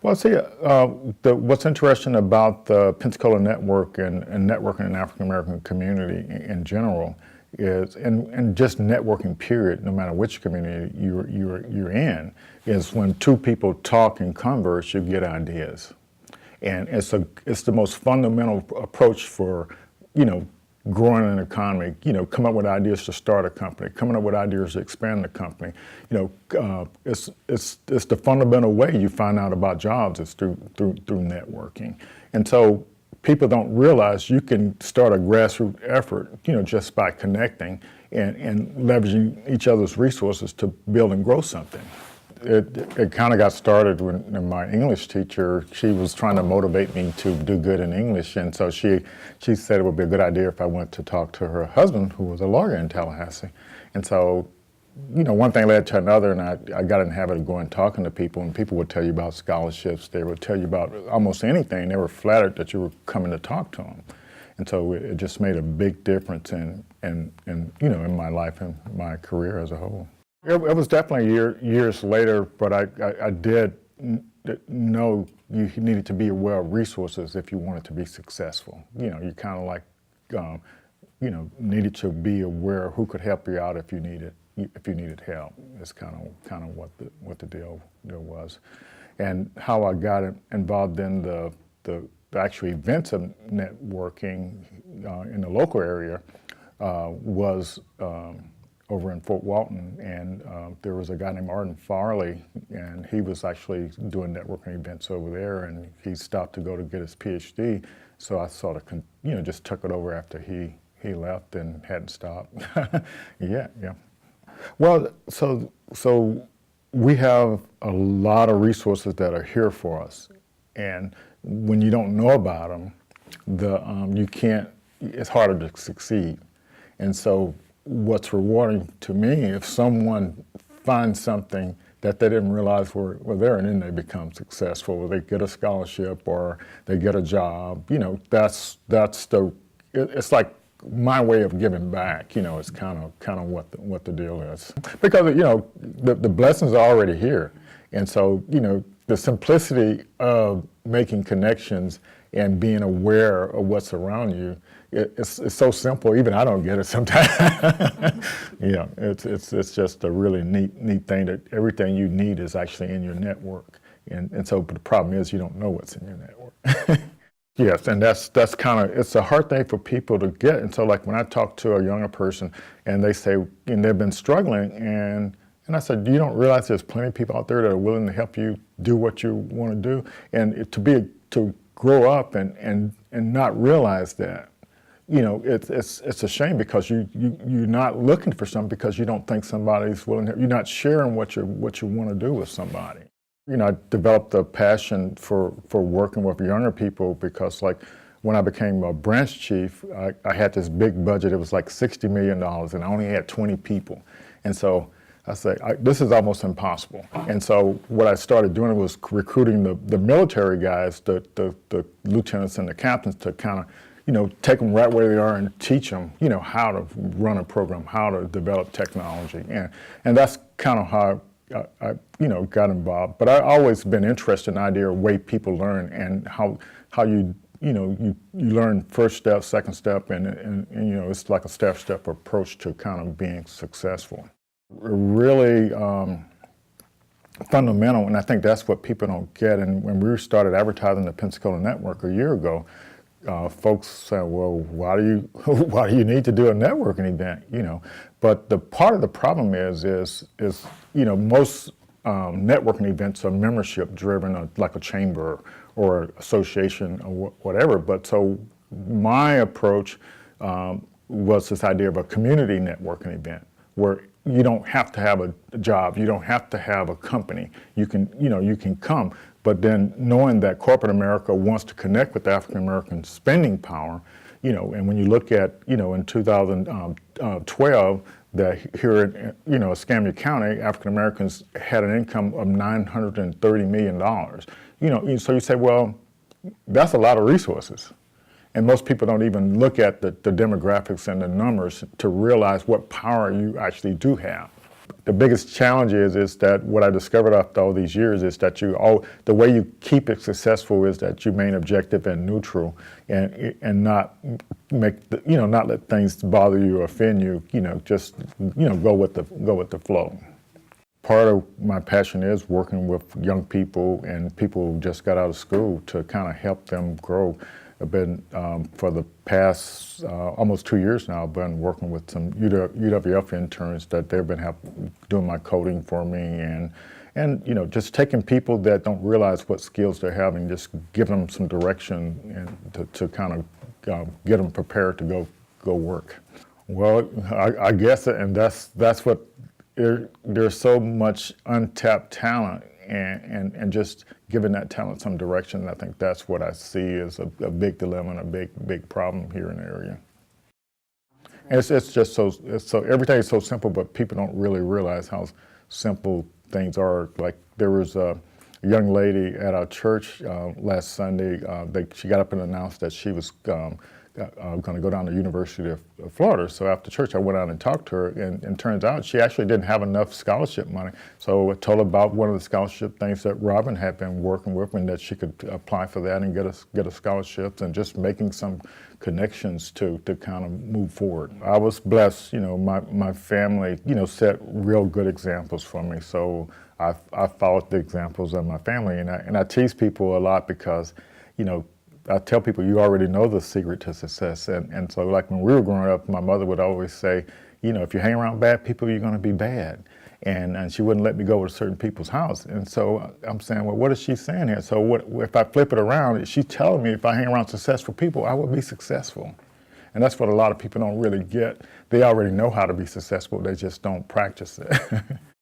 Well, see, what's interesting about the Pensacola network and networking in the African American community in general is, and just networking period, no matter which community you're in, is when two people talk and converse, you get ideas. And it's the most fundamental approach for, growing an economy, come up with ideas to start a company, coming up with ideas to expand the company. It's the fundamental way you find out about jobs is through networking. And so people don't realize you can start a grassroots effort, just by connecting and leveraging each other's resources to build and grow something. It kind of got started when my English teacher, she was trying to motivate me to do good in English, and so she said it would be a good idea if I went to talk to her husband, who was a lawyer in Tallahassee. And so, one thing led to another, and I got in the habit of going and talking to people, and people would tell you about scholarships, they would tell you about almost anything. They were flattered that you were coming to talk to them. And so it just made a big difference in my life and my career as a whole. It was definitely years later, but I did know you needed to be aware of resources if you wanted to be successful. You kind of like, needed to be aware of who could help you out if you needed help. It's kind of what the deal was, and how I got involved in the actual events of networking in the local area was. Over in Fort Walton, and there was a guy named Arden Farley, and he was actually doing networking events over there, and he stopped to go to get his PhD, so I sort of, just took it over after he left and hadn't stopped. Yeah. Well, so we have a lot of resources that are here for us, and when you don't know about them, it's harder to succeed. And so what's rewarding to me, if someone finds something that they didn't realize were there, and then they become successful, or they get a scholarship, or they get a job, it's like my way of giving back. It's kind of what the deal is, because the blessings are already here, and so the simplicity of making connections and being aware of what's around you. It's so simple, even I don't get it sometimes. It's just a really neat thing that everything you need is actually in your network. And so, but the problem is you don't know what's in your network. Yes, and that's kind of, it's a hard thing for people to get. And so like when I talk to a younger person and they say, and they've been struggling, and I said, you don't realize there's plenty of people out there that are willing to help you do what you want to do, and to grow up and not realize that. It's a shame, because you're not looking for something because you don't think somebody's willing to, you're not sharing what you want to do with somebody. I developed a passion for working with younger people, because like when I became a branch chief, I had this big budget. It was like $60 million, and I only had 20 people. And so I said, this is almost impossible. And so what I started doing was recruiting the military guys, the lieutenants and the captains, to kind of take them right where they are and teach them, how to run a program, how to develop technology. And that's kind of how I got involved. But I've always been interested in the idea of the way people learn, and how you learn first step, second step, and it's like a step-step approach to kind of being successful. Really fundamental, and I think that's what people don't get. And when we started advertising the Pensacola Network a year ago, folks say, well, why do you need to do a networking event? But the part of the problem is most networking events are membership driven, like a chamber or association or whatever. But so my approach was this idea of a community networking event, where you don't have to have a job, you don't have to have a company. You can come. But then knowing that corporate America wants to connect with African American spending power, and when you look at, in 2012, that here in, Escambia County, African Americans had an income of $930 million. So you say, well, that's a lot of resources. And most people don't even look at the demographics and the numbers to realize what power you actually do have. the biggest challenge is that what I discovered after all these years is that the way you keep it successful is that you remain objective and neutral, and not not let things bother you or offend you. Just go with the flow. Part of my passion is working with young people and people who just got out of school to kind of help them grow. I've been, for the past almost 2 years now, I've been working with some UWF interns that they've been doing my coding for me, and just taking people that don't realize what skills they're having, just giving them some direction and to kind of get them prepared to go work. Well, I guess, and that's what, there's so much untapped talent, and just giving that talent some direction. I think that's what I see as a big dilemma and a big problem here in the area. And it's just so everything is so simple, but people don't really realize how simple things are. Like, there was a young lady at our church last Sunday. She got up and announced that she was going to go down to the University of Florida. So after church, I went out and talked to her, and turns out she actually didn't have enough scholarship money. So I told her about one of the scholarship things that Robin had been working with, and that she could apply for that and get a scholarship, and just making some connections to kind of move forward. I was blessed, my family, set real good examples for me. So I followed the examples of my family, and I tease people a lot because, I tell people, you already know the secret to success. And so, like, when we were growing up, my mother would always say, if you hang around bad people, you're going to be bad. And she wouldn't let me go to certain people's house. And so I'm saying, well, what is she saying here? So if I flip it around, she's telling me if I hang around successful people, I will be successful. And that's what a lot of people don't really get. They already know how to be successful, they just don't practice it.